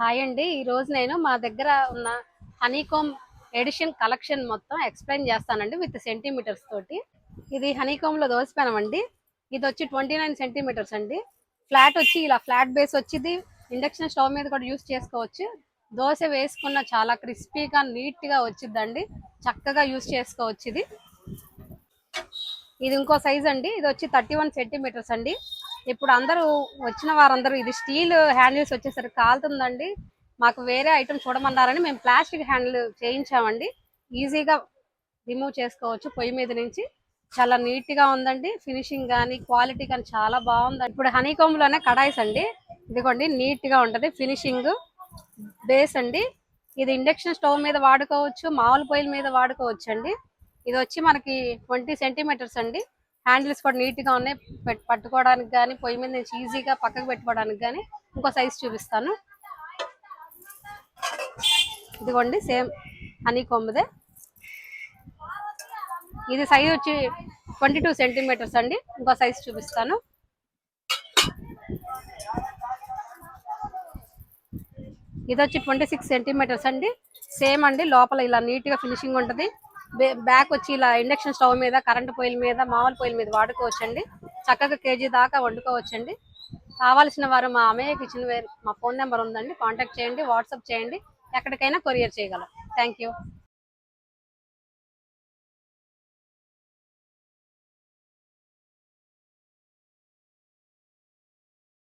Hi అండి. ఈరోజు నేను మా దగ్గర ఉన్న హనీకోమ్ ఎడిషన్ కలెక్షన్ మొత్తం ఎక్స్ప్లెయిన్ చేస్తానండి విత్ సెంటీమీటర్స్ తోటి. ఇది హనీకోమ్లో దోసపెనం అండి. ఇది వచ్చి 29 సెంటీమీటర్స్ అండి. ఫ్లాట్ వచ్చి ఇలా ఫ్లాట్ బేస్ వచ్చింది. ఇండక్షన్ స్టవ్ మీద కూడా యూస్ చేసుకోవచ్చు. దోశ వేసుకున్న చాలా క్రిస్పీగా నీట్గా వచ్చిందండి. చక్కగా యూస్ చేసుకోవచ్చు ఇది. ఇది ఇంకో సైజ్ అండి. ఇది వచ్చి 31 సెంటీమీటర్స్ అండి. ఇప్పుడు అందరూ వచ్చిన వారందరూ ఇది స్టీల్ హ్యాండిల్స్ వచ్చేసరికి కాలుతుందండి, మాకు వేరే ఐటమ్ చూడమన్నారని మేము ప్లాస్టిక్ హ్యాండిల్ చేయించామండి. ఈజీగా రిమూవ్ చేసుకోవచ్చు పొయ్యి మీద నుంచి. చాలా నీట్ గా ఉందండి. ఫినిషింగ్ కానీ క్వాలిటీ కానీ చాలా బాగుంది. ఇప్పుడు హనీకోమ్ లోనే కడాయిస్ అండి. ఇదిగోండి నీట్ గా ఉంటది ఫినిషింగ్. బేస్ అండి. ఇది ఇండక్షన్ స్టవ్ మీద వాడుకోవచ్చు, మామూలు పొయ్యిల మీద వాడుకోవచ్చు అండి. ఇది వచ్చి మనకి 20 సెంటీమీటర్స్ అండి. హ్యాండిల్స్ కూడా నీట్ గా ఉన్నాయి. పట్టుకోవడానికి కానీ పొయ్యి మీద నుంచి ఈజీగా పక్కకు పెట్టుకోవడానికి కానీ. ఇంకో సైజ్ చూపిస్తాను. ఇదిగోండి సేమ్ హనీకోమ్దే. ఇది సైజ్ వచ్చి 22 సెంటీమీటర్స్ అండి. ఇంకో సైజ్ చూపిస్తాను. ఇది వచ్చి 26 సెంటీమీటర్స్ అండి. సేమ్ అండి. లోపల ఇలా నీట్ గా ఫినిషింగ్ ఉంటుంది. బ్యాక్ వచ్చి ఇలా ఇండక్షన్ స్టవ్ మీద, కరెంట్ పొయ్యిల మీద, మామూలు పొయ్యిల మీద వాడుకోవచ్చండి. చక్కగా కేజీ దాకా వండుకోవచ్చండి. కావాల్సిన వారు మా అమేయ కిచెన్ వేర్ మా ఫోన్ నెంబర్ ఉందండి, కాంటాక్ట్ చేయండి, వాట్సాప్ చేయండి. ఎక్కడికైనా కొరియర్ చేయగలం. Thank you.